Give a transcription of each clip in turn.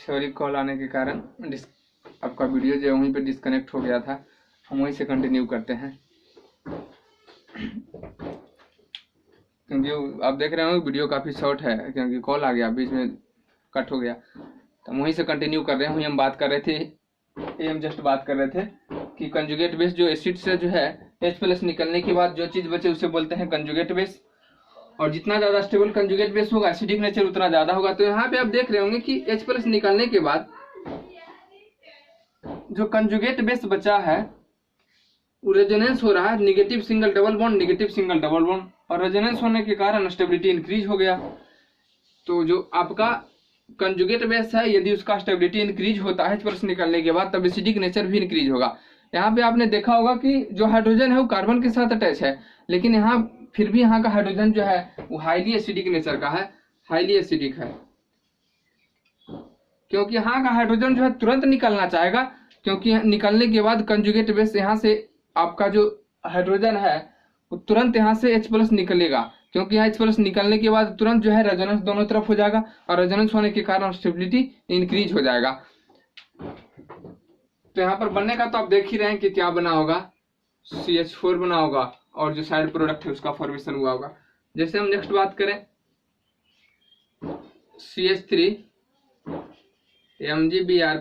Sorry, call आने के कारण आपका वीडियो जो है वहीं पे डिस्कनेक्ट हो गया था। हम वहीं से कंटिन्यू करते हैं, क्योंकि आप देख रहे हो वीडियो काफ़ी शॉर्ट है, क्योंकि कॉल आ गया बीच में, कट हो गया। तो हम वहीं से कंटिन्यू कर रहे हैं। हम बात कर रहे थे, हम जस्ट बात कर रहे थे कि कंजुगेट बेस जो एसिड से जो है H+ निकलने के बाद जो चीज़ बचे उसे बोलते हैं कंजुगेट बेस। और जितना ज़्यादा स्टेबल कंजुगेट बेस होगा, एसिडिक नेचर उतना ज़्यादा होगा। तो यहाँ पे आप देख रहे होंगे कि H+ निकलने के बाद जो कंजुगेट बेस बचा है वो रेजोनेंस हो रहा है, negative single double bond, negative single double bond, और रेजोनेंस होने के कारण स्टेबिलिटी इंक्रीज हो गया। तो जो आपका कंजुगेट बेस है, यदि उसका स्टेबिलिटी इंक्रीज होता है H+ निकलने के बाद, तब एसिडिक नेचर भी इंक्रीज होगा। यहाँ पे आपने देखा होगा कि जो हाइड्रोजन है वो कार्बन के साथ अटैच है, लेकिन यहाँ फिर भी यहाँ का हाइड्रोजन जो है वो हाईली एसिडिक नेचर का है, हाईली एसिडिक है, क्योंकि यहाँ का हाइड्रोजन जो है तुरंत निकलना चाहेगा, क्योंकि निकलने के बाद कंजुगेट बेस यहाँ से आपका जो हाइड्रोजन है वो तुरंत यहाँ से H+ निकलेगा, क्योंकि यहाँ H+ निकलने के बाद तुरंत जो है रेजोनेंस दोनों तरफ हो जाएगा, और रेजोनेंस होने के कारण स्टेबिलिटी इंक्रीज हो जाएगा। तो यहाँ पर बनने का तो आप देख ही रहे हैं कि क्या बना होगा, CH4 बना होगा, और जो साइड प्रोडक्ट है उसका फॉर्मेशन हुआ होगा। जैसे हम नेक्स्ट बात करें CH3 MgBr+,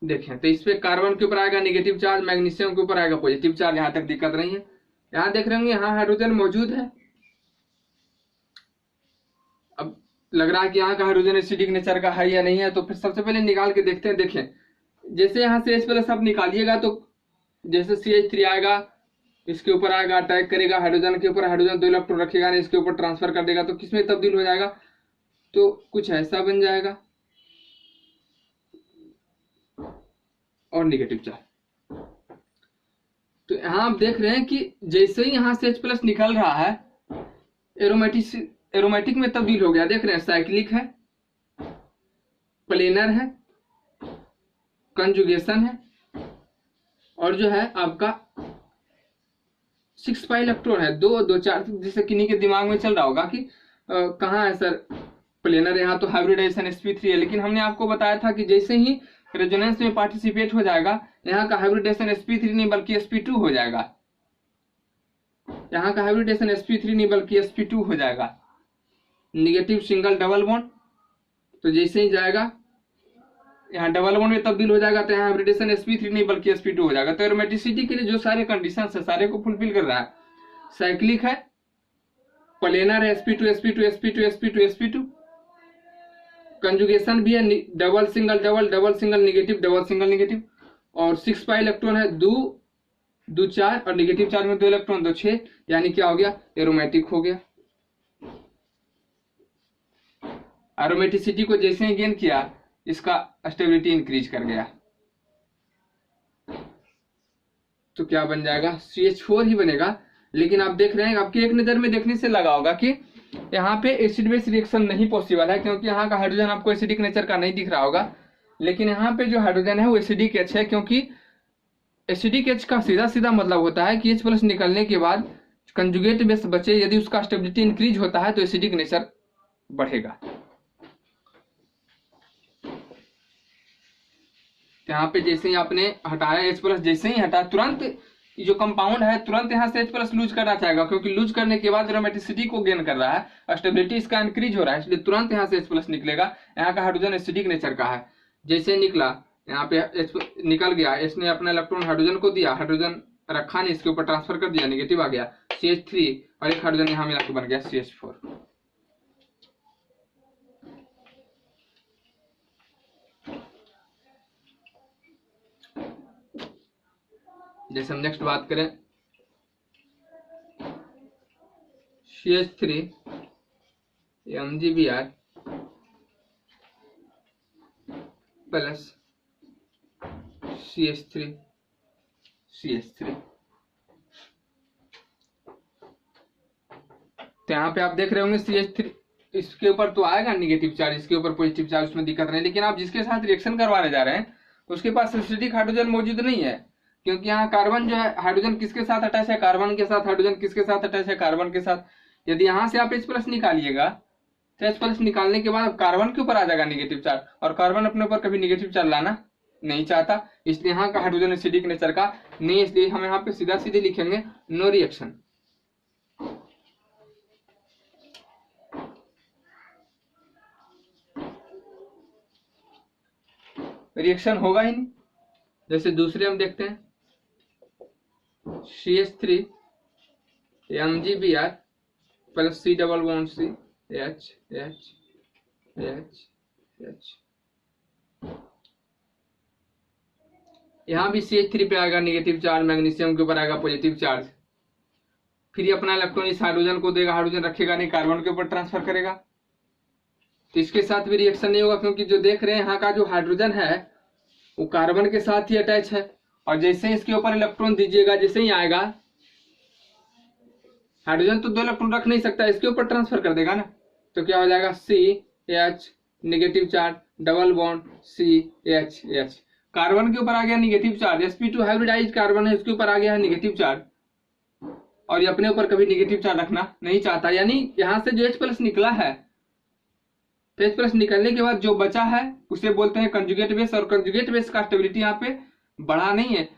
देखें तो इस पे कार्बन के ऊपर आएगा नेगेटिव चार्ज, मैग्नीशियम के ऊपर आएगा पॉजिटिव चार्ज। यहाँ तक दिक्कत नहीं है। यहाँ देख रहे होंगे यहाँ हाइड्रोजन मौजूद है। अब लग रहा है कि यहाँ का हाइड्रोजन एसिडिक नेचर का है या नहीं है, तो फिर सबसे पहले निकाल के देखते हैं। देखें जैसे यहाँ से H+ आप निकालिएगा तो जैसे CH3 आएगा, इसके ऊपर आएगा, अटैक करेगा हाइड्रोजन के ऊपर, हाइड्रोजन 2 इलेक्ट्रॉन रखेगा, इसके ऊपर ट्रांसफर कर देगा, तो किसमें तब्दील हो जाएगा, तो कुछ ऐसा बन जाएगा, और निगेटिव चार्ज। तो यहाँ आप देख रहे हैं कि जैसे ही यहाँ से H+ निकल रहा है, एरोमेटिक में तब्दील हो गया। देख रहे हैं साइक्लिक है, प्लेनर है, कंजुगेशन है, और जो है आपका 6 पाई इलेक्ट्रॉन है, 2 2 4। जैसे किन्हीं के दिमाग में चल रहा होगा कि कहाँ है सर प्लेनर, यहाँ तो हाइब्रिडाइजेशन sp3 है, लेकिन हमने आपको बताया था कि जैसे ही रेजोनेंस में पार्टिसिपेट हो जाएगा, यहाँ का हाइब्रिडेशन sp3 नहीं बल्कि sp2 हो जाएगा। यहाँ का हाइब्रिडेशन sp3 नहीं बल्कि sp2 हो जाएगा, निगेटिव सिंगल डबल बॉन्ड। तो जैसे ही जाएगा यहाँ डबल बॉन्ड में तब्दील हो जाएगा, तो यहाँ हाइब्रिडेशन sp3 नहीं बल्कि sp2 हो जाएगा। तो एरोमेटिसिटी के लिए जो सारे कंडीशन है सारे को फुलफिल कर रहा है। साइक्लिक है, प्लेनर है, sp2 sp2 sp2 sp2 sp2, conjugation भी है, double single double, double single negative, double single negative, और 6 पाई इलेक्ट्रॉन है, 2 2 4, और निगेटिव चार्ज में 2 इलेक्ट्रॉन, 2 6, यानी क्या हो गया, एरोमेटिक हो गया। एरोमेटिसिटी को जैसे ही गेन किया, इसका स्टेबिलिटी इंक्रीज कर गया, तो क्या बन जाएगा, CH4 ही बनेगा। लेकिन आप देख रहे हैं, आपकी एक नजर में देखने से लगा होगा कि यहाँ पे एसिड बेस रिएक्शन नहीं पॉसिबल है, क्योंकि यहाँ का हाइड्रोजन आपको एसिडिक नेचर का नहीं दिख रहा होगा। लेकिन यहाँ पे जो हाइड्रोजन है वो एसिडिक H है, क्योंकि एसिडिक H का सीधा सीधा मतलब होता है कि H+ निकलने के बाद कंजुगेट बेस बचे, यदि उसका स्टेबिलिटी इंक्रीज होता है तो एसिडिक नेचर बढ़ेगा। यहाँ पे जैसे ही आपने हटाया H+, जैसे ही हटा तुरंत जो कंपाउंड है तुरंत यहाँ से H+ लूज करना चाहेगा, क्योंकि लूज करने के बाद एरोमेटिसिटी को गेन कर रहा है, स्टेबिलिटी इसका इंक्रीज हो रहा है, इसलिए तुरंत यहाँ से H+ निकलेगा। यहाँ का हाइड्रोजन एसिडिक नेचर का है, जैसे निकला यहाँ पे H निकल गया, इसने अपना इलेक्ट्रॉन हाइड्रोजन को दिया, हाइड्रोजन रखा नहीं, इसके ऊपर ट्रांसफर कर दिया, नेगेटिव आ गया CH3, और एक हाइड्रोजन यहाँ मिला के बन गया CH4। जैसे हम नेक्स्ट बात करें CH3 MgBr प्लस CH3 तो यहाँ पे आप देख रहे होंगे CH3, इसके ऊपर तो आएगा निगेटिव चार्ज, इसके ऊपर पॉजिटिव चार्ज, उसमें दिक्कत नहीं। लेकिन आप जिसके साथ रिएक्शन करवाने जा रहे हैं उसके पास एसिडिक हाइड्रोजन मौजूद नहीं है, क्योंकि यहाँ कार्बन जो है हाइड्रोजन किसके साथ अटैच है, कार्बन के साथ। हाइड्रोजन किसके साथ अटैच है, कार्बन के साथ। यदि यहाँ से आप H+ निकालिएगा तो H+ निकालने के बाद कार्बन के ऊपर आ जाएगा नेगेटिव चार्ज, और कार्बन अपने ऊपर कभी नेगेटिव चार्ज लाना नहीं चाहता, इसलिए यहाँ का हाइड्रोजन एसिडिक नेचर का नहीं, इसलिए हम यहाँ पे सीधा सीधे लिखेंगे नो रिएक्शन। रिएक्शन होगा ही नहीं। जैसे दूसरे हम देखते हैं CH3 MgBr plus C double bond C H H H H। यहाँ भी CH3 पे आएगा नेगेटिव चार्ज, मैग्नीशियम के ऊपर आएगा पॉजिटिव चार्ज। फिर ये अपना इलेक्ट्रॉन इस हाइड्रोजन को देगा, हाइड्रोजन रखेगा नहीं, कार्बन के ऊपर ट्रांसफर करेगा। तो इसके साथ भी रिएक्शन नहीं होगा, क्योंकि जो देख रहे हैं यहाँ का जो हाइड्रोजन है वो कार्बन के साथ ही अटैच है, और जैसे ही इसके ऊपर इलेक्ट्रॉन दीजिएगा, जैसे ही आएगा, हाइड्रोजन तो 2 इलेक्ट्रॉन रख नहीं सकता, इसके ऊपर ट्रांसफर कर देगा ना। तो क्या हो जाएगा CH negative charge double bond CH। Carbon के ऊपर आ गया negative charge, sp2 hybridised carbon है, इसके ऊपर आ गया है नेगेटिव चार्ज, और ये अपने ऊपर कभी नेगेटिव चार्ज रखना नहीं चाहता। यानी यहाँ से जो H+ निकला है, तो H+ निकलने के बाद जो बचा है उसे बोलते हैं कंजुगेट बेस, और कंजुगेट बेस का स्टेबिलिटी यहाँ पे बढ़ा नहीं है,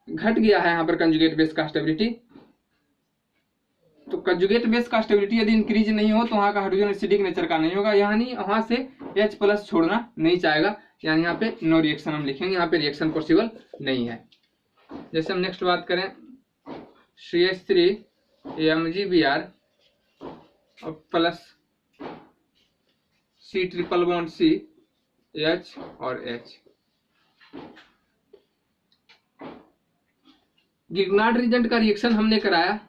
घट गया है यहाँ पर कंजुगेट बेस का स्टेबिलिटी। तो कंजुगेट बेस का स्टेबिलिटी यदि इंक्रीज नहीं हो तो वहाँ का हाइड्रोजन एसिडिक नेचर का नहीं होगा, यानी वहां से H+ छोड़ना नहीं चाहेगा, यानी यहाँ पे नो रिएक्शन हम लिखेंगे, यहाँ पे रिएक्शन पॉसिबल नहीं है। जैसे हम नेक्स्ट बात करें CH3 MgBr plus C triple bond C H और H। गिरनार्ड रिएजेंट का रिएक्शन हमने कराया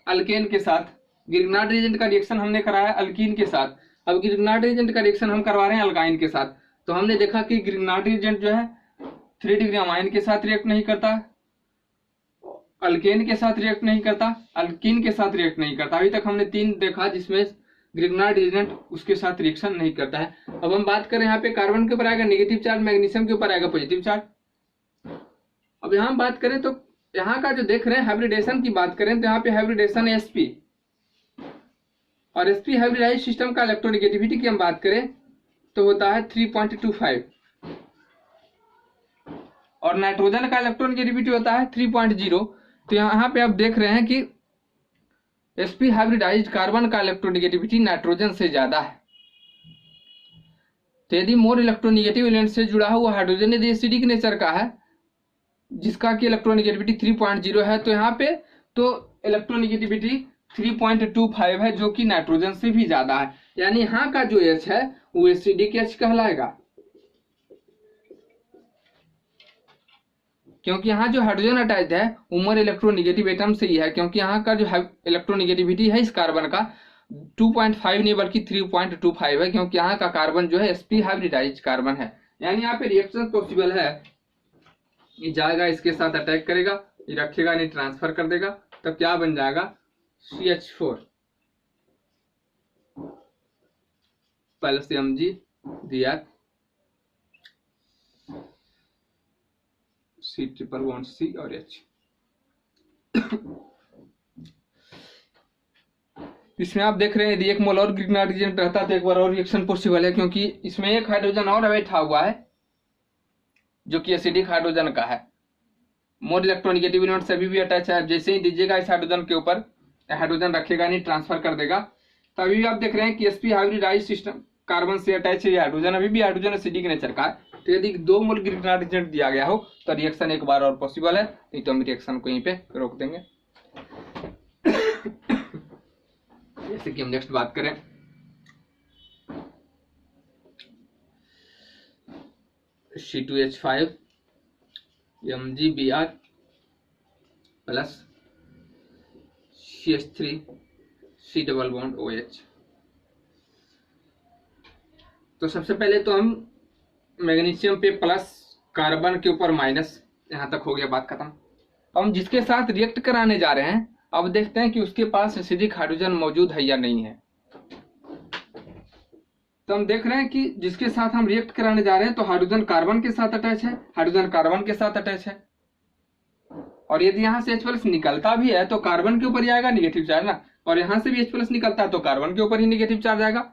अल्केन के साथ, गिरनार्ड रिएजेंट का रिएक्शन हमने कराया अल्कीन के साथ। अब गिरनार्ड रिएजेंट का रिएक्शन हम करवा रहे हैं अल्काइन के साथ। तो हमने देखा कि गिरनार्ड रिएजेंट जो है 3 डिग्री अमाइन के साथ रिएक्ट नहीं करता, अल्केन के साथ रिएक्ट नहीं करता, अल्कीन के साथ रिएक्ट नहीं करता। अभी तक हमने 3 देखा जिसमें ग्रिग्नार्ड रिएजेंट उसके साथ रिएक्शन नहीं करता है। अब हम बात करें यहाँ पे कार्बन के ऊपर आएगा नेगेटिव चार्ज, मैग्नीशियम के ऊपर आएगा पॉजिटिव चार्ज। अब यहाँ बात करें तो यहाँ का जो देख रहे हैं हाइब्रिडेशन की बात करें तो यहाँ पे हाइब्रिडेशन है sp, और sp हाइब्रिडाइज सिस्टम का इलेक्ट्रोनेगेटिविटी की हम बात करें तो होता है 3.25, और नाइट्रोजन का इलेक्ट्रोनेगेटिविटी होता है 3.0। तो यहाँ पे आप देख रहे हैं कि sp हाइब्रिडाइज्ड कार्बन का इलेक्ट्रोनेगेटिविटी नाइट्रोजन से ज्यादा है। तो यदि मोर इलेक्ट्रोनेगेटिव एलिमेंट से जुड़ा हुआ हाइड्रोजन यदि एसिडिक नेचर का है जिसका कि इलेक्ट्रोनेगेटिविटी 3.0 है, तो यहाँ पे तो इलेक्ट्रोनेगेटिविटी 3.25 है, जो कि नाइट्रोजन से भी ज्यादा है। यानी यहाँ का जो H है वो एसिडिक H कहलाएगा, क्योंकि यहाँ जो हाइड्रोजन अटैच है वो मोर इलेक्ट्रोनेगेटिव एटम से ही है, क्योंकि यहाँ का जो इलेक्ट्रोनेगेटिविटी है इस कार्बन का 2.5 नहीं बल्कि 3.25 है, क्योंकि यहाँ का कार्बन जो है sp हाइब्रिडाइज्ड कार्बन है। यानी यहाँ पे रिएक्शन पॉसिबल है, ये जाएगा इसके साथ अटैक करेगा, ये रखेगा नहीं, ट्रांसफर कर देगा, तब क्या बन जाएगा CH4 plus MgBr C triple bond C और H। इसमें आप देख रहे हैं यदि 1 मोल और ग्रिग्नार्ड रिएजेंट रहता तो एक बार और रिएक्शन पॉसिबल है, क्योंकि इसमें एक हाइड्रोजन और बैठा हुआ है जो कि एसिडिक हाइड्रोजन का है। मोर इलेक्ट्रोनेगेटिव एलिमेंट से अभी भी अटैच है, जैसे ही दीजिएगा इस हाइड्रोजन के ऊपर, हाइड्रोजन रखेगा नहीं, ट्रांसफर कर देगा। तो अभी भी आप देख रहे हैं कि sp हाइब्रिडाइज्ड सिस्टम कार्बन से अटैच है, हाइड्रोजन अभी भी हाइड्रोजन एसिडिक नेचर का है। तो यदि 2 मोल ग्रिग्नार्ड रिएजेंट दिया गया हो तो रिएक्शन एक बार और पॉसिबल है, नहीं तो हम रिएक्शन को यहीं पे रोक देंगे। जैसे कि हम नेक्स्ट बात करें C2H5 MgBr plus CH3 C double bond OH। तो सबसे पहले तो हम मैग्नीशियम पे प्लस, कार्बन के ऊपर माइनस, यहाँ तक हो गया, बात खत्म। अब हम जिसके साथ रिएक्ट कराने जा रहे हैं अब देखते हैं कि उसके पास एसिडिक हाइड्रोजन मौजूद है या नहीं है। तो हम देख रहे हैं कि जिसके साथ हम रिएक्ट कराने जा रहे हैं तो हाइड्रोजन कार्बन के साथ अटैच है, हाइड्रोजन कार्बन के साथ अटैच है, और यदि यहाँ से H+ निकलता भी है तो कार्बन के ऊपर ही आएगा निगेटिव चार्ज ना, और यहाँ से भी H+ निकलता है तो कार्बन के ऊपर ही निगेटिव चार्ज आएगा।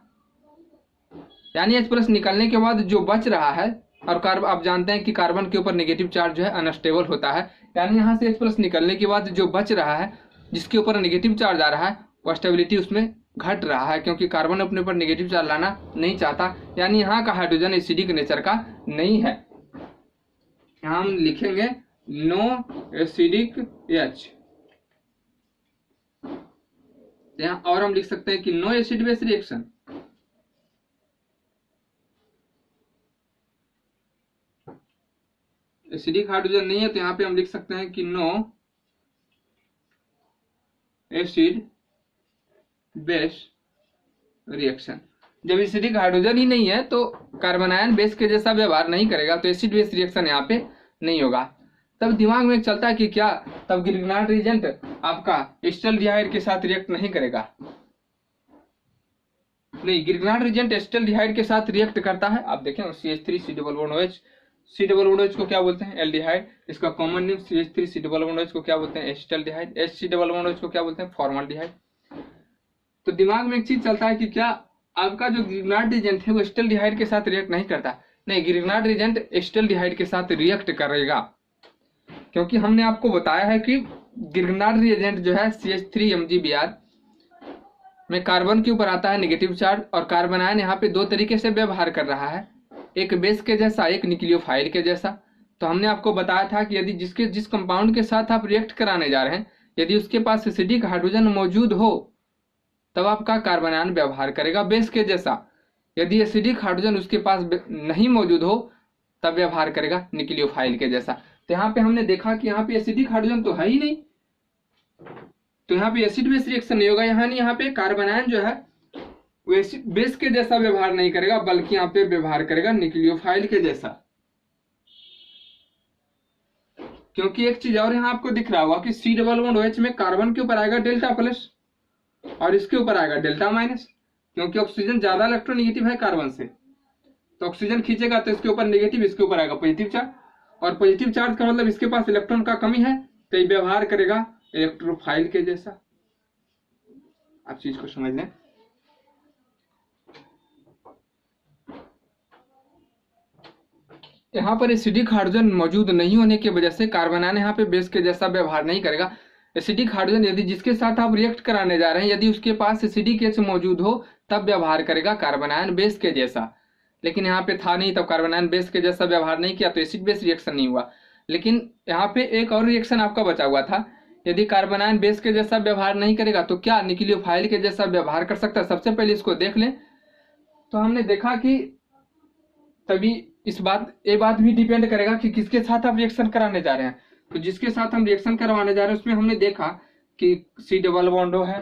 यानी H+ निकलने के बाद जो बच रहा है, और कार्बन आप जानते हैं कि कार्बन के ऊपर नेगेटिव चार्ज जो है अनस्टेबल होता है, यानी यहाँ से H+ निकलने के बाद जो बच रहा है जिसके ऊपर नेगेटिव चार्ज आ रहा है वह स्टेबिलिटी उसमें घट रहा है, क्योंकि कार्बन अपने ऊपर नेगेटिव चार्ज लाना नहीं चाहता। यानी यहाँ का हाइड्रोजन एसिडिक नेचर का नहीं है। यहाँ हम लिखेंगे नो एसिडिक H। यहाँ और हम लिख सकते हैं कि no acid base reaction. Acidic hydrogen नहीं है तो यहाँ पे हम लिख सकते हैं कि नो एसिड बेस रिएक्शन। जब एसिडिक हाइड्रोजन ही नहीं है तो कार्बन आयन बेस के जैसा व्यवहार नहीं करेगा, तो एसिड बेस रिएक्शन यहाँ पे नहीं होगा। तब दिमाग में चलता है कि क्या तब ग्रिग्नार्ड रिएजेंट आपका एसिटाल्डिहाइड के साथ रिएक्ट नहीं करेगा? नहीं, ग्रिग्नार्ड रिएजेंट एसिटाल्डिहाइड के साथ रिएक्ट करता है। आप देखें CH3COOH, COOH को क्या बोलते हैं? एल्डिहाइड। इसका कॉमन नेम CH3COOH को क्या बोलते हैं? एसिटाल्डिहाइड। HCOOH को क्या बोलते हैं? फॉर्मल्डिहाइड। तो दिमाग में एक चीज चलता है कि क्या आपका जो ग्रिग्नार्ड रिएजेंट है वो एसिटाल्डिहाइड के साथ रिएक्ट नहीं करता? नहीं, ग्रिग्नार्ड रिएजेंट एसिटाल्डिहाइड के साथ रिएक्ट करेगा, क्योंकि हमने आपको बताया है कि ग्रिग्नार्ड रिएजेंट जो है CH3MgBr में कार्बन के ऊपर आता है नेगेटिव चार्ज, और कार्बन आयन यहाँ पे दो तरीके से व्यवहार कर रहा है, एक बेस के जैसा, एक न्यूक्लियोफाइल के जैसा। तो हमने आपको बताया था कि यदि जिस कंपाउंड के साथ आप रिएक्ट कराने जा रहे हैं यदि उसके पास एसिडिक हाइड्रोजन मौजूद हो तब आपका कार्बन आयन व्यवहार करेगा बेस के जैसा। यदि एसिडिक हाइड्रोजन उसके पास नहीं मौजूद हो तब व्यवहार करेगा न्यूक्लियोफाइल के जैसा। तो यहाँ पे हमने देखा कि यहाँ पे एसिडिक हाइड्रोजन तो है ही नहीं, तो यहाँ पे एसिड बेस रिएक्शन नहीं होगा। यहाँ पे कार्बन आयन जो है वो एसिड बेस के जैसा व्यवहार नहीं करेगा, बल्कि यहाँ पे व्यवहार करेगा न्यूक्लियोफाइल के जैसा। क्योंकि एक चीज और यहाँ आपको दिख रहा होगा कि C+OH में कार्बन के ऊपर आएगा डेल्टा प्लस और इसके ऊपर आएगा डेल्टा माइनस, क्योंकि ऑक्सीजन ज्यादा इलेक्ट्रोनेगेटिव है कार्बन से, तो ऑक्सीजन खींचेगा तो इसके ऊपर नेगेटिव, इसके ऊपर आएगा पॉजिटिव चार्ज, और पॉजिटिव चार्ज का मतलब इसके पास इलेक्ट्रॉन का कमी है तो ये व्यवहार करेगा इलेक्ट्रोफाइल के जैसा। आप चीज को समझ लें। यहाँ पर एसिडिक हाइड्रोजन मौजूद नहीं होने की वजह से कार्बन आयन यहाँ पे बेस के जैसा व्यवहार नहीं करेगा। एसिडिक हाइड्रोजन यदि जिसके साथ आप रिएक्ट कराने जा रहे हैं यदि उसके पास एसिडिक H मौजूद हो तब व्यवहार करेगा कार्बन आयन बेस के जैसा, लेकिन यहाँ पे था नहीं तब कार्बन आयन बेस के जैसा व्यवहार नहीं किया तो एसिड बेस रिएक्शन नहीं हुआ। लेकिन यहाँ पे एक और रिएक्शन आपका बचा हुआ था, यदि कार्बन आयन बेस के जैसा व्यवहार नहीं करेगा तो क्या न्यूक्लियोफाइल के जैसा व्यवहार कर सकता है? सबसे पहले इसको देख लें। तो हमने देखा कि तभी ये बात भी डिपेंड करेगा कि किसके साथ आप रिएक्शन कराने जा रहे हैं। तो जिसके साथ हम रिएक्शन करवाने जा रहे हैं उसमें हमने देखा कि C+O है,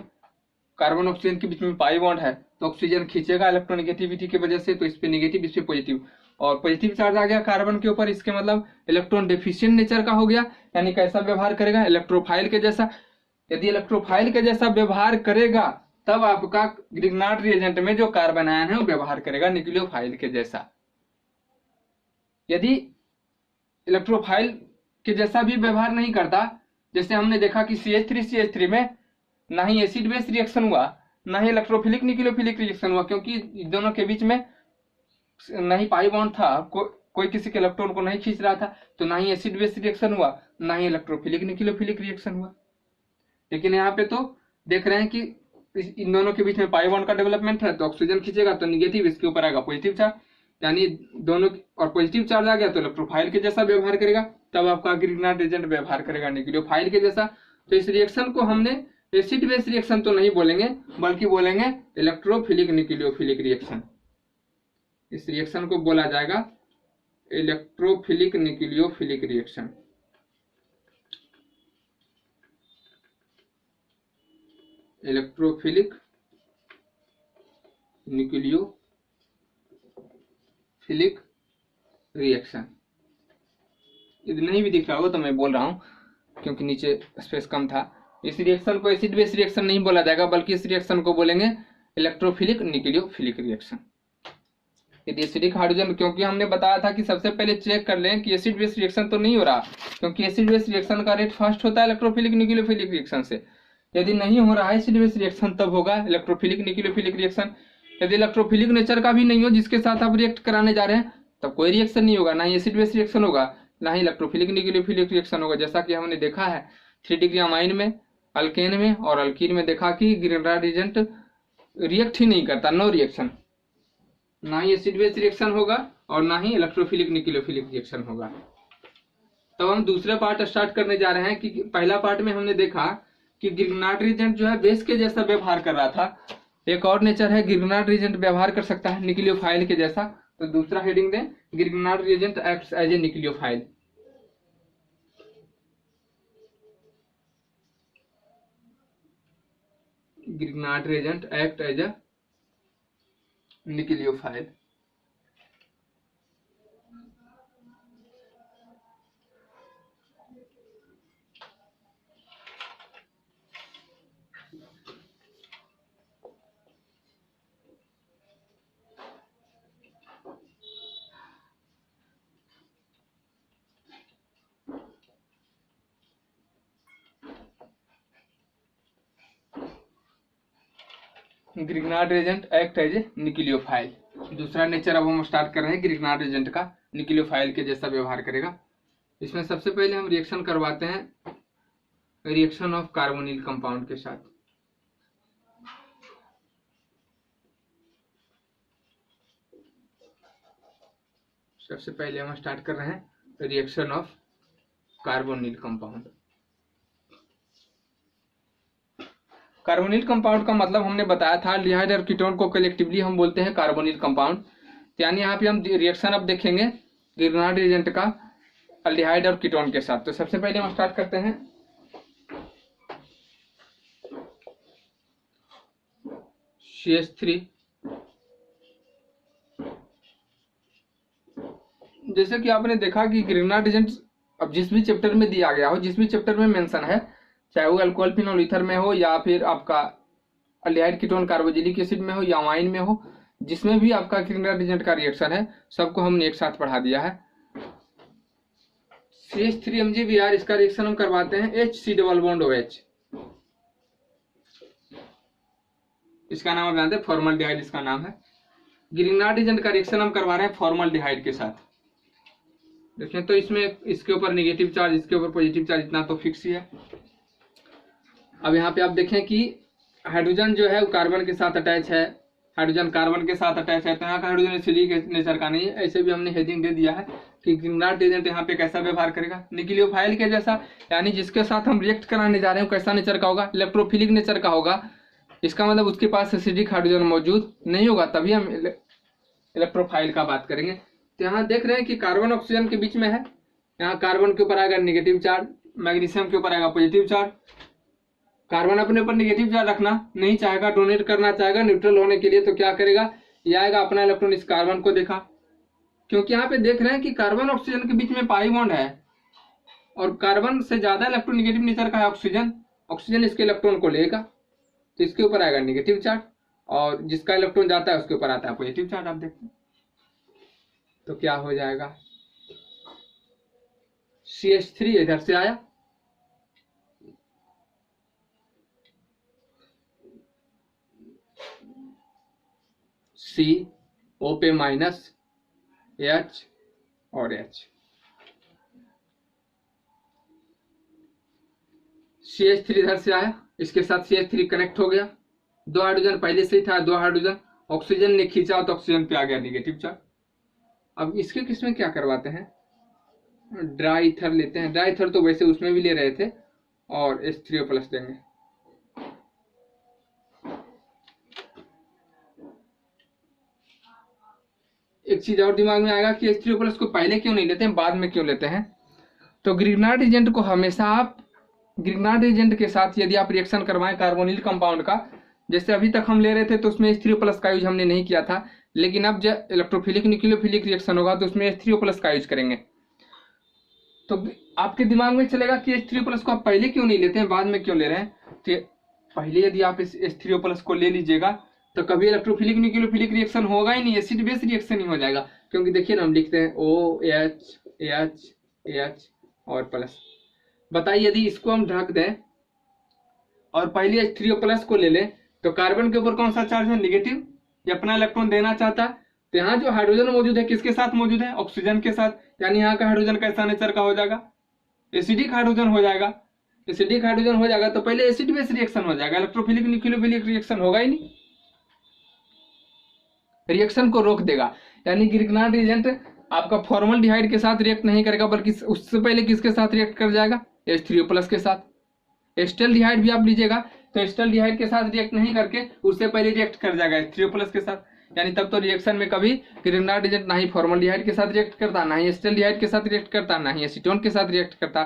कार्बन ऑक्सीजन के बीच में पाई बॉन्ड है, तो ऑक्सीजन खींचेगा इलेक्ट्रोनेगेटिविटी की वजह से, तो इस पे नेगेटिव इस पे पॉजिटिव, और पॉजिटिव चार्ज आ गया कार्बन के ऊपर, इसके मतलब इलेक्ट्रॉन डेफिशिएंट नेचर का हो गया, यानी कैसा व्यवहार करेगा? इलेक्ट्रोफाइल के जैसा। यदि इलेक्ट्रोफाइल के जैसा व्यवहार करेगा तब आपका ग्रिग्नार्ड रिएजेंट में जो कार्बन आयन है वो व्यवहार करेगा न्यूक्लियोफाइल के जैसा। यदि इलेक्ट्रोफाइल के जैसा भी व्यवहार नहीं करता, जैसे हमने देखा कि CH3 में ना ही एसिड बेस रिएक्शन हुआ ना ही इलेक्ट्रोफिलिक न्यूक्लियोफिलिक रिएक्शन हुआ, क्योंकि दोनों के बीच में नहीं पाई बॉन्ड था, कोई किसी के इलेक्ट्रॉन को नहीं खींच रहा था, तो ना ही एसिड बेस रिएक्शन हुआ ना ही इलेक्ट्रोफिलिक न्यूक्लियोफिलिक रिएक्शन हुआ। लेकिन यहाँ पे तो देख रहे हैं कि इन दोनों के बीच में पाई बॉन्ड का डेवलपमेंट है, तो ऑक्सीजन खींचेगा तो निगेटिव, इसके ऊपर आएगा पॉजिटिव चार्ज, यानी दोनों और पॉजिटिव चार्ज आ गया तो इलेक्ट्रोफाइल के जैसा व्यवहार करेगा, तब आपका ग्रिग्नार्ड रिएजेंट व्यवहार करेगा न्यूक्लियोफाइल के जैसा। तो इस रिएक्शन को हमने एसिड बेस रिएक्शन तो नहीं बोलेंगे, बल्कि बोलेंगे इलेक्ट्रोफिलिक न्यूक्लियोफिलिक रिएक्शन। इस रिएक्शन को बोला जाएगा electrophilic nucleophilic reaction. Electrophilic nucleophilic reaction. यदि नहीं भी दिख रहा होगा तो मैं बोल रहा हूं क्योंकि नीचे स्पेस कम था। इस रिएक्शन को एसिड बेस रिएक्शन नहीं बोला जाएगा, बल्कि इस रिएक्शन को बोलेंगे इलेक्ट्रोफिलिक न्यूक्लियोफिलिक रिएक्शन। यदि एसिडिक हाइड्रोजन, क्योंकि हमने बताया था कि सबसे पहले चेक कर लें कि एसिड बेस रिएक्शन तो नहीं हो रहा, क्योंकि एसिड बेस रिएक्शन का रेट फास्ट होता है इलेक्ट्रोफिलिक न्यूक्लियोफिलिक रिएक्शन से। यदि नहीं हो रहा है एसिड बेस रिएक्शन तब होगा इलेक्ट्रोफिलिक न्यूक्लियोफिलिक रिएक्शन। यदि इलेक्ट्रोफिलिक नेचर का भी नहीं हो जिसके साथ आप रिएक्ट कराने जा रहे हैं तब कोई रिएक्शन नहीं होगा, ना ही एसिड बेस रिएक्शन होगा, ना ही इलेक्ट्रोफिलिक न्यूक्लियोफिलिक रिएक्शन होगा। जैसा कि हमने देखा है 3 डिग्री अमाइन में, अल्केन में और अल्कीन में देखा कि ग्रिग्नार्ड रिएजेंट रिएक्ट ही नहीं करता, नो रिएक्शन, ना ही एसिड बेस रिएक्शन होगा और ना ही इलेक्ट्रोफिलिक न्यूक्लियोफिलिक रिएक्शन होगा। तब हम दूसरा पार्ट स्टार्ट करने जा रहे हैं कि पहला पार्ट में हमने देखा कि ग्रिग्नार्ड रिएजेंट जो है बेस के जैसा व्यवहार कर रहा था। एक और नेचर है ग्रिग्नार्ड रिएजेंट व्यवहार कर सकता है न्यूक्लियोफाइल के जैसा, तो दूसरा हेडिंग दें Grignard reagent acts as a nucleophile. Grignard reagent act as a nucleophile. Grignard reagent act as a nucleophile. दूसरा नेचर अब हम स्टार्ट कर रहे हैं ग्रिग्नार्ड रिएजेंट का, न्यूक्लियोफाइल के जैसा व्यवहार करेगा। इसमें सबसे पहले हम रिएक्शन करवाते हैं रिएक्शन ऑफ कार्बोनिल कंपाउंड के साथ। सबसे पहले हम स्टार्ट कर रहे हैं reaction of carbonyl compound. Carbonyl compound का मतलब हमने बताया था एल्डिहाइड और कीटोन को कलेक्टिवली हम बोलते हैं कार्बोनिल कंपाउंड। यानी यहाँ पे हम रिएक्शन अब देखेंगे ग्रिग्नार्ड रिएजेंट का एल्डिहाइड और कीटोन के साथ। तो सबसे पहले हम स्टार्ट करते हैं CH3। जैसे कि आपने देखा कि ग्रिग्नार्ड रिएजेंट अब जिस भी चैप्टर में दिया गया हो, जिस भी चैप्टर में मेंशन है, चाहे वो अल्कोहल फिनोल ईथर में हो या फिर आपका एल्डिहाइड कीटोन कार्बोक्सिलिक एसिड में हो या वाइन में हो, जिसमें भी आपका ग्रिग्नार्ड रिएजेंट का रिएक्शन है सबको हमने एक साथ पढ़ा दिया है। CH3MgBr, इसका रिएक्शन हम करवाते हैं HC डबल बॉन्ड OH। इसका नाम आप जानते हैं फॉर्मल्डिहाइड, इसका नाम है। ग्रिग्नार्ड रिएजेंट का रिएक्शन हम करवा रहे हैं फॉर्मल्डिहाइड के साथ। देखें तो इसमें इसके ऊपर नेगेटिव चार्ज, इसके ऊपर पॉजिटिव चार्ज, इतना तो फिक्स ही है। अब यहाँ पे आप देखें कि हाइड्रोजन जो है वो कार्बन के साथ अटैच है, हाइड्रोजन कार्बन के साथ अटैच है, तो यहाँ का हाइड्रोजन एसिडिक नेचर का नहीं है। ऐसे भी हमने हेडिंग दे दिया है कि ग्रिग्नार्ड रिएजेंट यहाँ पे कैसा व्यवहार करेगा, न्यूक्लियोफाइल के जैसा, यानी जिसके साथ हम रिएक्ट कराने जा रहे हैं कैसा नेचर का होगा, इलेक्ट्रोफिलिक नेचर का होगा। इसका मतलब उसके पास एसिडिक हाइड्रोजन मौजूद नहीं होगा, तभी हम इलेक्ट्रोफाइल का बात करेंगे। तो यहाँ देख रहे हैं कि कार्बन ऑक्सीजन के बीच में है, यहाँ कार्बन के ऊपर आएगा नेगेटिव चार्ज, मैग्नीशियम के ऊपर आएगा पॉजिटिव चार्ज। कार्बन अपने ऊपर नेगेटिव चार्ज रखना नहीं चाहेगा, डोनेट करना चाहेगा न्यूट्रल होने के लिए, तो क्या करेगा, ये आएगा अपना इलेक्ट्रॉन इस कार्बन को देखा, क्योंकि यहाँ पे देख रहे हैं कि कार्बन ऑक्सीजन के बीच में पाई बॉन्ड है और कार्बन से ज्यादा इलेक्ट्रोनेगेटिव नेचर का है ऑक्सीजन। ऑक्सीजन इसके इलेक्ट्रॉन को लेगा तो इसके ऊपर आएगा नेगेटिव चार्ज और जिसका इलेक्ट्रॉन जाता है उसके ऊपर आता है पॉजिटिव चार्ज। आप देखते हैं तो क्या हो जाएगा, CH3 इधर से आया, C O पे माइनस H और H, CH3 इधर से आया, इसके साथ CH3 कनेक्ट हो गया, 2 हाइड्रोजन पहले से ही था, 2 हाइड्रोजन ऑक्सीजन ने खींचा तो ऑक्सीजन पे आ गया नेगेटिव चार्ज। अब इसके किसमें क्या करवाते हैं, ड्राई ईथर लेते हैं। ड्राई ईथर तो वैसे उसमें भी ले रहे थे और H3O+ देंगे। एक चीज और दिमाग में आएगा कि H3O+ को पहले क्यों नहीं लेते हैं, बाद में क्यों लेते हैं। तो ग्रिग्नार्ड रिएजेंट को हमेशा आप ग्रिग्नार्ड रिएजेंट के साथ यदि आप रिएक्शन करवाएं कार्बोनिल कंपाउंड का, जैसे अभी तक हम ले रहे थे तो उसमें H3O+ का यूज हमने नहीं किया था, लेकिन अब जब इलेक्ट्रोफिलिक न्यूक्लियोफिलिक रिएक्शन होगा तो उसमें H3O+ का यूज करेंगे। तो आपके दिमाग में चलेगा कि H3O+ को आप पहले क्यों नहीं लेते हैं, बाद में क्यों ले रहे हैं। तो पहले यदि आप इस H3O+ को ले लीजिएगा तो कभी इलेक्ट्रोफिलिक न्यूक्लियोफिलिक रिएक्शन होगा ही नहीं, एसिड बेस रिएक्शन ही हो जाएगा। क्योंकि देखिए ना, हम लिखते हैं OH और प्लस। बताइए यदि इसको हम ढक दें और पहले H3O+ को ले लें तो कार्बन के ऊपर कौन सा चार्ज है, निगेटिव, ये अपना इलेक्ट्रॉन देना चाहता है। तो यहाँ जो हाइड्रोजन मौजूद है किसके साथ मौजूद है, ऑक्सीजन के साथ। यानी यहाँ का हाइड्रोजन कैसा नेचर का हो जाएगा, एसिडिक हाइड्रोजन हो जाएगा। एसिडिक हाइड्रोजन हो जाएगा तो पहले एसिड बेस रिएक्शन हो जाएगा, इलेक्ट्रोफिलिक न्यूक्लियोफिलिक रिएक्शन होगा ही नहीं, रिएक्शन को रोक देगा। यानी ग्रिग्नार्ड एजेंट आपका फॉर्मल्डिहाइड के साथ रिएक्ट नहीं करेगा, बल्कि उससे पहले किसके साथ रिएक्ट कर जाएगा, H3O+ के साथ। एस्टल्डिहाइड भी आप लीजिएगा तो एस्टल्डिहाइड के साथ रिएक्ट नहीं करके उससे पहले रिएक्ट कर जाएगा H3O+ के साथ। यानी तब तो रिएक्शन में कभी ग्रिग्नार्ड एजेंट ना ही फॉर्मल्डिहाइड के साथ रिएक्ट करता, ना ही एस्टल्डिहाइड के साथ रिएक्ट करता, ना ही एसीटोन के साथ रिएक्ट करता।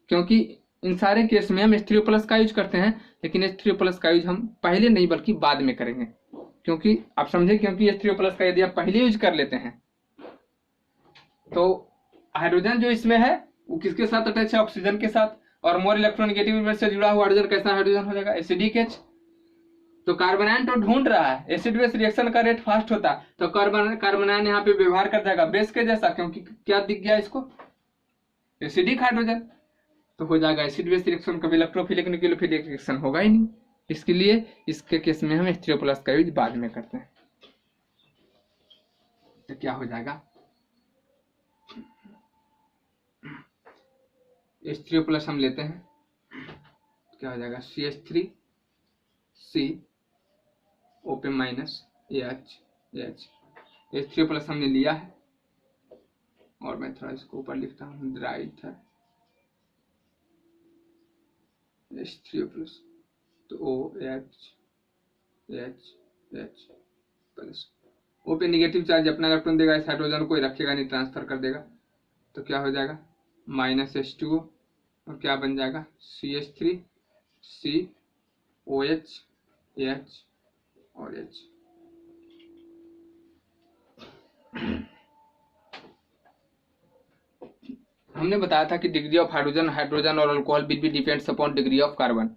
क्योंकि इन सारे केस में हम H3O+ का यूज करते हैं, लेकिन H3O+ का यूज हम पहले नहीं बल्कि बाद में करेंगे। क्योंकि आप समझे, क्योंकि H3O+ का यदि आप पहले यूज कर लेते हैं तो हाइड्रोजन जो इसमें है वो किसके साथ अटैच है, ऑक्सीजन के साथ। और मोर इलेक्ट्रोनेगेटिव से जुड़ा हुआ हाइड्रोजन कैसा हाइड्रोजन हो जाएगा, एसिडिक H। तो कार्बोनायन तो ढूंढ रहा है, एसिड बेस रिएक्शन का रेट फास्ट होता है, तो कार्बोनायन यहाँ पे व्यवहार कर जाएगा बेस के जैसा, क्योंकि क्या दिख गया इसको, एसिडिक हाइड्रोजन। तो हो जाएगा एसिड बेस रिएक्शन, कभी इलेक्ट्रोफिलिक न्यूक्लियोफिलिक रिएक्शन होगा ही नहीं। इसके लिए इसके केस में हम H3O+ का यूज बाद में करते हैं। तो क्या हो जाएगा, H3O+ हम लेते हैं, क्या हो जाएगा, CH3COP-AH। H3O+ हमने लिया है, और मैं थोड़ा इसको ऊपर लिखता हूँ, ड्राई था H3O+, तो OH O पे निगेटिव चार्ज अपना इलेक्ट्रॉन देगा, इस हाइड्रोजन को रखेगा नहीं, ट्रांसफर कर देगा। तो क्या हो जाएगा, -H2O, और क्या बन जाएगा, CH3COH AH और H। हमने बताया था कि डिग्री ऑफ हाइड्रोजन और alcohol will be depends upon degree of carbon.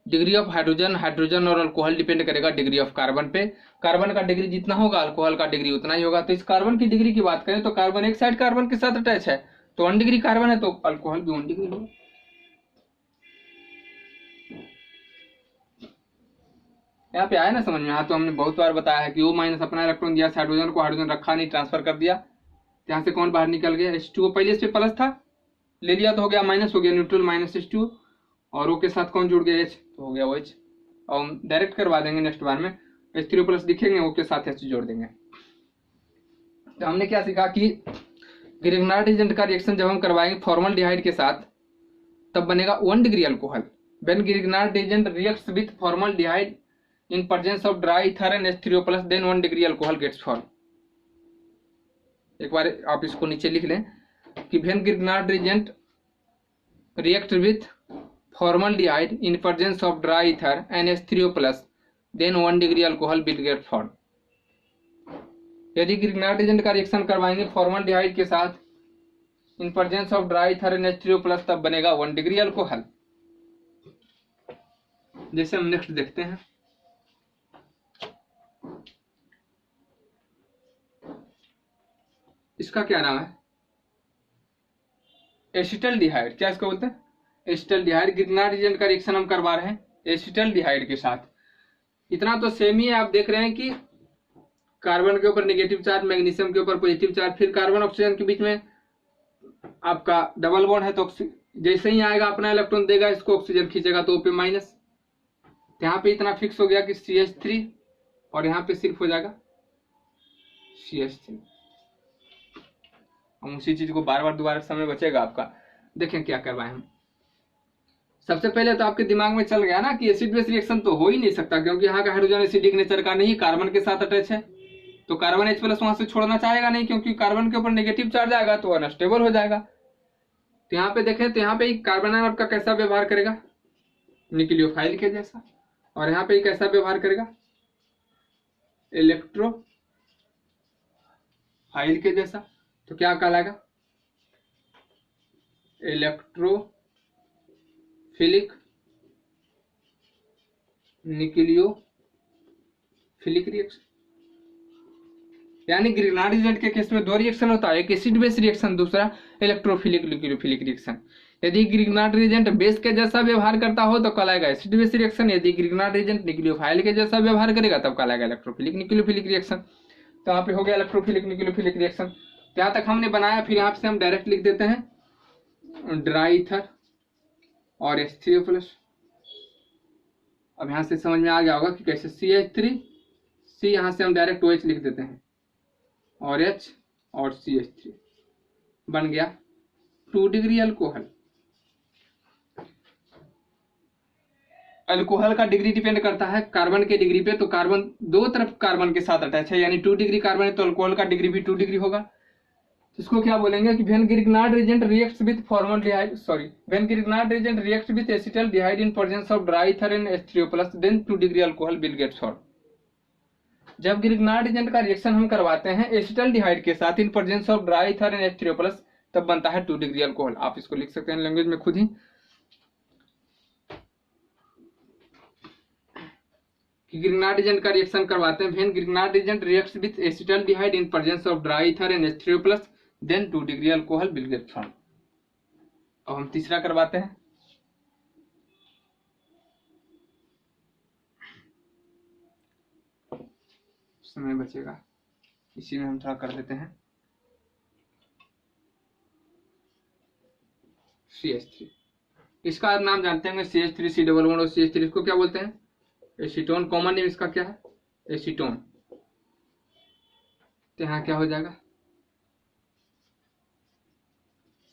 Degree of hydrogen और अल्कोहल डिपेंड करेगा डिग्री ऑफ कार्बन पे। कार्बन का डिग्री जितना होगा अल्कोहल का डिग्री उतना ही होगा। तो इस कार्बन की डिग्री की बात करें तो कार्बन एक साइड कार्बन के साथ अटैच है, तो 1 डिग्री कार्बन है, तो अल्कोहल भी 1 डिग्री होगा। यहाँ पे आया ना समझ में, यहाँ तो हमने बहुत बार बताया है कि O- अपना इलेक्ट्रॉन दिया, हाइड्रोजन को हाइड्रोजन रखा नहीं, ट्रांसफर कर दिया, यहाँ से कौन बाहर निकल गया, H2O। पहले इस पे प्लस था, ले लिया तो हो गया माइनस, हो गया न्यूट्रल -H2, और O के साथ कौन जुड़ गया, H, तो हो गया OH। और हम डायरेक्ट करवा देंगे नेक्स्ट बार में, H3O+ दिखेंगे, O के साथ H जोड़ देंगे। तो हमने क्या सीखा कि ग्रिग्नार्ड एजेंट का रिएक्शन जब हम करवाएंगे फॉर्मल्डिहाइड के साथ तब बनेगा 1 degree alcohol. When Grignard agent reacts with formaldehyde in presence of dry ether and H3O+, then 1 degree alcohol gets form. एक बार आप इसको नीचे लिख लें कि when Grignard agent react with formaldehyde in presence of dry ether and H3O+, then 1 degree alcohol will get form. यदि Grignard agent का रिएक्शन करवाएंगे फॉर्मल्डिहाइड के साथ in presence of dry ether and H3O+, तब बनेगा 1 डिग्री अल्कोहल। जैसे हम next देखते हैं, इसका क्या नाम है, एसिटल्डिहाइड। क्या इसको बोलते हैं, एसिटल्डिहाइड। ग्रिग्नार्ड एजेंट का रिएक्शन हम करवा रहे हैं एसिटल्डिहाइड के साथ। इतना तो सेम ही है, आप देख रहे हैं कि कार्बन के ऊपर नेगेटिव चार्ज, मैग्नीशियम के ऊपर पॉजिटिव चार्ज, फिर कार्बन ऑक्सीजन के बीच में आपका डबल बॉन्ड है, तो जैसे ही आएगा अपना इलेक्ट्रॉन देगा, इसको ऑक्सीजन खींचेगा तो O पे माइनस। यहाँ पे इतना फिक्स हो गया कि CH3, और यहाँ पे सिर्फ हो जाएगा CH3। हम उसी चीज को बार बार दोबारा समय बचेगा आपका। देखें क्या करवाए हम। सबसे पहले तो आपके दिमाग में चल गया ना कि एसिड बेस रिएक्शन तो हो ही नहीं सकता, क्योंकि यहाँ का हाइड्रोजन एसिडिक नेचर का नहीं, कार्बन के साथ अटैच है, तो कार्बन H+ वहां से छोड़ना चाहेगा नहीं, क्योंकि कार्बन के ऊपर नेगेटिव चार्ज आएगा तो अनस्टेबल हो जाएगा। तो यहाँ पे देखें तो यहाँ पे कार्बन आपका कैसा व्यवहार करेगा, न्यूक्लियोफाइल के जैसा, और यहाँ पे कैसा व्यवहार करेगा, इलेक्ट्रोफाइल के जैसा। तो क्या कहलाएगा, इलेक्ट्रोफिलिक न्यूक्लियोफाइल इलेक्ट्रोफिलिक रिएक्शन। यानी ग्रिग्नार्ड एजेंट के केस में दो रिएक्शन होता है, एक एसिड बेस रिएक्शन, दूसरा इलेक्ट्रोफिलिक न्यूक्लियोफिलिक रिएक्शन। यदि ग्रिग्नार्ड एजेंट बेस के जैसा व्यवहार करता हो तो कहलाएगा एसिड बेस रिएक्शन, यदि ग्रिग्नार्ड एजेंट न्यूक्लियोफाइल के जैसा व्यवहार करेगा तब कहलाएगा इलेक्ट्रोफिलिक न्यूक्लियोफिलिक रिएक्शन। तो यहाँ पे हो गया इलेक्ट्रोफिलिक न्यूक्लियोफिलिक रिएक्शन। यहाँ तक हमने बनाया, फिर यहाँ से हम डायरेक्ट लिख देते हैं ड्राई ईथर और H3O+। अब यहाँ से समझ में आ गया होगा कि कैसे CH3, C यहाँ से हम डायरेक्ट OH लिख देते हैं और H और CH3 बन गया 2 डिग्री अल्कोहल। अल्कोहल का डिग्री डिपेंड करता है कार्बन के डिग्री पे, तो कार्बन दो तरफ कार्बन के साथ अटैच है, यानी 2 डिग्री कार्बन है तो अल्कोहल का डिग्री भी 2 डिग्री होगा। इसको क्या बोलेंगे कि when Grignard agent reacts with formaldehyde, sorry, when Grignard agent reacts with acetaldehyde in presence of dry ether and H3O+, then 2 degree alcohol will get form. जब ग्रिग्नार्ड एजेंट का reaction हम करवाते हैं एसिटल्डिहाइड के साथ in presence of dry ether and H3O+, तब बनता है 2 डिग्री अल्कोहल। आप इसको लिख सकते हैं लैंग्वेज में खुद ही कि ग्रिग्नार्ड एजेंट का रिएक्शन करवाते हैं when Grignard agent reacts with acetaldehyde in presence of dry ether and H3O+, then 2 degree alcohol will get form. अब हम तीसरा करवाते हैं। समय बचेगा, इसी में हम थोड़ा कर देते हैं CH3। इसका आप नाम जानते होंगे CH3 C डबल बॉन्ड और CH3, इसको क्या बोलते हैं? एसीटोन। कॉमन नेम इसका क्या है? एसीटोन। तो यहाँ क्या हो जाएगा?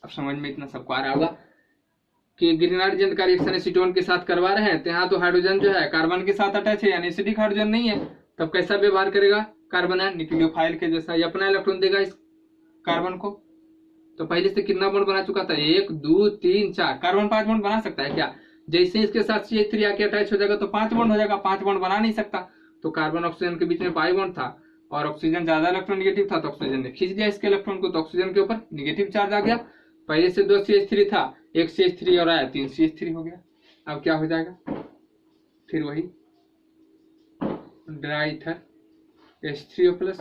अब समझ में इतना सबको आ रहा होगा कि ग्रिग्नार्ड एजेंट का रिएक्शन एसीटोन के साथ करवा रहे हैं, तो यहाँ तो हाइड्रोजन जो है कार्बन के साथ अटैच है, यानी एसिडिक हाइड्रोजन नहीं है, तब कैसा व्यवहार करेगा? कार्बन है न्यूक्लियोफाइल के जैसा, ये अपना इलेक्ट्रॉन देगा इस कार्बन को। तो पहले से कितना बॉन्ड बना चुका था? 1 2 3 4, कार्बन 5 बॉन्ड बना सकता है क्या? जैसे इसके साथ CH3 आके अटैच हो जाएगा तो 5 बॉन्ड हो जाएगा, 5 बॉन्ड बना नहीं सकता। तो कार्बन ऑक्सीजन के बीच में पाई बॉन्ड था और ऑक्सीजन ज्यादा इलेक्ट्रॉन निगेटिव था, तो ऑक्सीजन ने खींच दिया इसके इलेक्ट्रॉन को, तो ऑक्सीजन के ऊपर निगेटिव चार्ज आ गया। पहले से 2 CH3 था, 1 CH3 और आया 3 CH3 हो गया। अब क्या हो जाएगा? फिर वही ड्राई ईथर H3O+,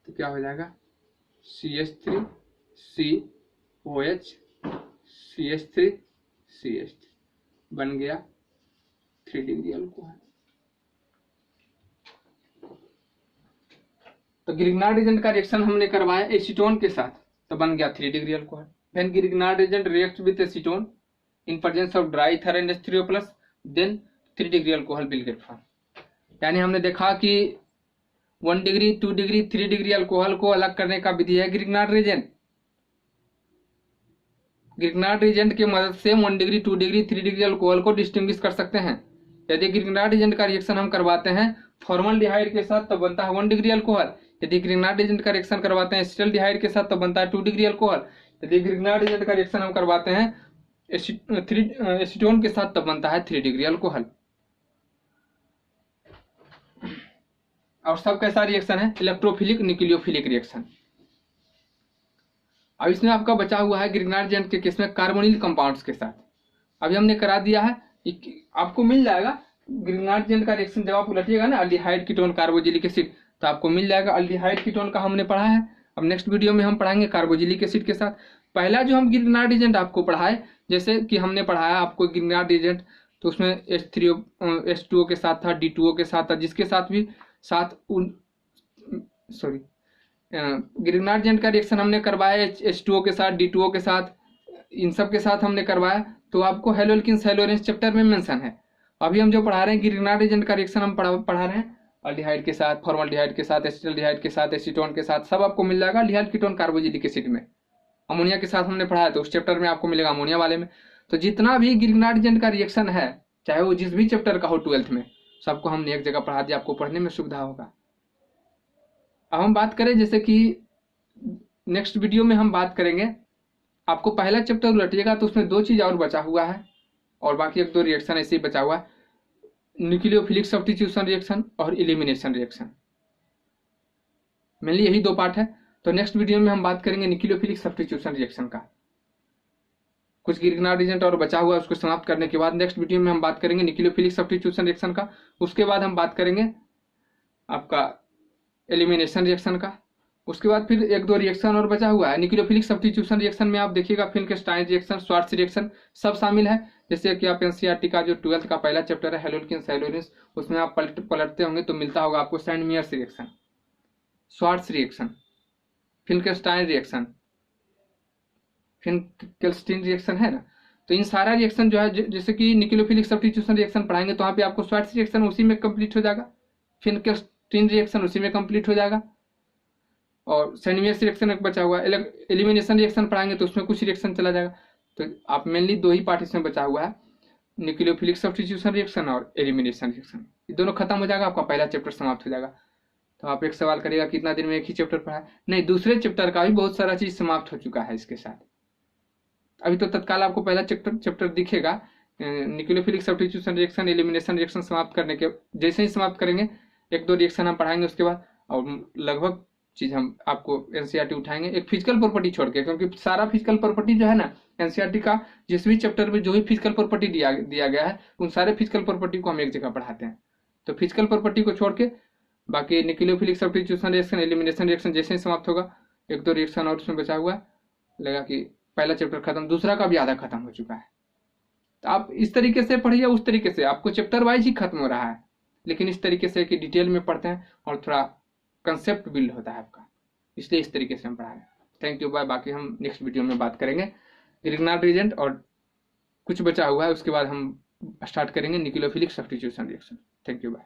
तो क्या हो जाएगा? CH3 COH CH3 CH3 बन गया 3 डिग्री अल्कोहल। तो ग्रिग्नार्ड एजेंट का रिएक्शन हमने करवाया एसीटोन के साथ, तो बन गया 3 degree alcohol. When Grignard agent reacts with acetone in presence of dry ether and H3O+, then 3 degree alcohol will get form. यानी हमने देखा कि 1 डिग्री 2 डिग्री 3 डिग्री अल्कोहल को अलग करने का विधि है ग्रिग्नार्ड रिएजेंट। ग्रिग्नार्ड एजेंट की मदद से 1 डिग्री 2 डिग्री 3 डिग्री अल्कोहल को डिस्टिंग्विश कर सकते हैं। यदि ग्रिग्नार्ड एजेंट का रिएक्शन हम करवाते हैं फॉर्मल्डिहाइड के साथ तो बनता है 1 डिग्री अल्कोहल। यदि ग्रिग्नार्ड एजेंट का रिएक्शन करवाते हैं एसिटल्डिहाइड के साथ तो बनता है 2 डिग्री अल्कोहल। यदि ग्रिग्नार्ड एजेंट का रिएक्शन हम करवाते हैं एसीटोन के साथ तो बनता है 3 डिग्री अल्कोहल। और सब कैसा रिएक्शन है? Electrophilic nucleophilic reaction. अब इसमें आपका बचा हुआ है ग्रिग्नार्ड एजेंट के केस में कार्बोनिल कंपाउंड्स के साथ। अभी हमने करा दिया है, आपको मिल जाएगा ग्रिग्नार्ड एजेंट का रिएक्शन। जब आप उलटिएगा ना अल्डिहाइड कीटोन कार्बोजिलिक एसिड, तो आपको मिल जाएगा अल्डिहाइड कीटोन का हमने पढ़ा है। अब नेक्स्ट वीडियो में हम पढ़ाएंगे कार्बोजिलिक एसिड के साथ। पहला जो हम ग्रिग्नार्ड एजेंट आपको पढ़ाए, जैसे कि हमने पढ़ाया आपको ग्रिग्नार्ड एजेंट, तो उसमें H2O के साथ था, D2O के साथ था, जिसके साथ भी ग्रिग्नार्ड एजेंट का रिएक्शन हमने करवाया H2O के साथ, D2O के साथ, इन सब के साथ हमने करवाया। तो आपको हेलोल्किन्स हेलोरेंस चैप्टर में मेंशन है। अभी हम जो पढ़ा रहे हैं ग्रिग्नार्ड एजेंट का रिएक्शन हम पढ़ा रहे हैं अल्डिहाइड के साथ, फॉर्मल्डिहाइड के साथ, एसिटल्डिहाइड के साथ, एसीटोन के साथ, सब आपको मिल जाएगा अल्डिहाइड कीटोन कार्बोजिलिक एसिड में। अमोनिया के साथ हमने पढ़ा है तो उस चैप्टर में आपको मिलेगा अमोनिया वाले में। तो जितना भी ग्रिग्नार्ड एजेंट का रिएक्शन है, चाहे वो जिस भी चैप्टर का हो 12th में, सबको हमने एक जगह पढ़ा दिया, आपको पढ़ने में सुविधा होगा। अब हम बात करें, जैसे कि नेक्स्ट वीडियो में हम बात करेंगे, आपको पहला चैप्टर उलटिएगा तो उसमें 2 चीज और बचा हुआ है और बाकी 1-2 रिएक्शन ऐसे ही बचा हुआ है, न्यूक्लियोफिलिक सब्स्टिट्यूशन रिएक्शन और एलिमिनेशन रिएक्शन। मेनली यही 2 पार्ट है। तो नेक्स्ट वीडियो में हम बात करेंगे न्यूक्लियोफिलिक सब्स्टिट्यूशन रिएक्शन का। कुछ ग्रिग्नार्ड एजेंट और बचा हुआ है, उसको समाप्त करने के बाद नेक्स्ट वीडियो में हम बात करेंगे न्यूक्लियोफिलिक सब्स्टिट्यूशन रिएक्शन का। उसके बाद हम बात करेंगे आपका एलिमिनेशन रिएक्शन का। उसके बाद फिर एक दो रिएक्शन और बचा हुआ है। न्यूक्लियोफिलिक सब्स्टिट्यूशन रिएक्शन में आप देखिएगा फिनकेस्टाइन रिएक्शन, श्वार्ट्ज रिएक्शन सब शामिल है। जैसे कि आप एनसीईआरटी का जो 12th का पहला चैप्टर है हेलोल्किन्स हेलोरिन्स, उसमें आप पलटते होंगे तो मिलता होगा आपको Sandmeyer's reaction, Schwartz reaction, Finkelstein reaction, Finkelstein reaction है ना। तो इन सारा रिएक्शन जो है, जैसे कि न्यूक्लियोफिलिक सब्स्टिट्यूशन रिएक्शन पढ़ाएंगे तो वहाँ पे आपको श्वार्ट्ज रिएक्शन उसी में कंप्लीट हो जाएगा, फिनकेल्स्टीन रिएक्शन उसी में कंप्लीट हो जाएगा, और सैंडमियर्स रिएक्शन एक बचा हुआ है। एलिमिनेशन रिएक्शन पढ़ाएंगे तो उसमें कुछ रिएक्शन चला जाएगा। तो आप मेनली दो ही पार्ट इसमें बचा हुआ है, न्यूक्लियोफिलिक सब्स्टिट्यूशन रिएक्शन और एलिमिनेशन रिएक्शन। ये दोनों खत्म हो जाएगा, आपका पहला चैप्टर समाप्त हो जाएगा। तो आप एक सवाल करिएगा कितना दिन में एक ही चैप्टर पढ़ा है? नहीं, दूसरे चैप्टर का भी बहुत सारा चीज समाप्त हो चुका है इसके साथ। अभी तो तत्काल आपको पहला चैप्टर दिखेगा, nucleophilic substitution reaction, elimination reaction समाप्त करने के जैसे ही समाप्त करेंगे एक दो रिएक्शन हम पढ़ाएंगे उसके बाद, और लगभग चीज हम आपको एनसीईआरटी उठाएंगे एक फिजिकल प्रॉपर्टी छोड़ के, क्योंकि सारा फिजिकल प्रॉपर्टी जो है ना एनसीईआरटी का, जिस भी चैप्टर में जो भी फिजिकल प्रॉपर्टी दिया गया है उन सारे फिजिकल प्रॉपर्टी को हम एक जगह पढ़ाते हैं। तो फिजिकल प्रॉपर्टी को छोड़ के बाकी nucleophilic substitution reaction, elimination reaction जैसे ही समाप्त होगा एक दो रिएक्शन और उसमें बचा हुआ है, लगा कि पहला चैप्टर खत्म, दूसरा का भी आधा खत्म हो चुका है। तो आप इस तरीके से पढ़िए, उस तरीके से आपको चैप्टर वाइज ही खत्म हो रहा है, लेकिन इस तरीके से कि डिटेल में पढ़ते हैं और थोड़ा कंसेप्ट बिल्ड होता है आपका, इसलिए इस तरीके से हम पढ़ा रहे हैं। Thank you, bye. बाकी हम नेक्स्ट वीडियो में बात करेंगे ग्रिग्नार्ड रीजेंट और कुछ बचा हुआ है, उसके बाद हम स्टार्ट करेंगे nucleophilic substitution reaction. Thank you, bye.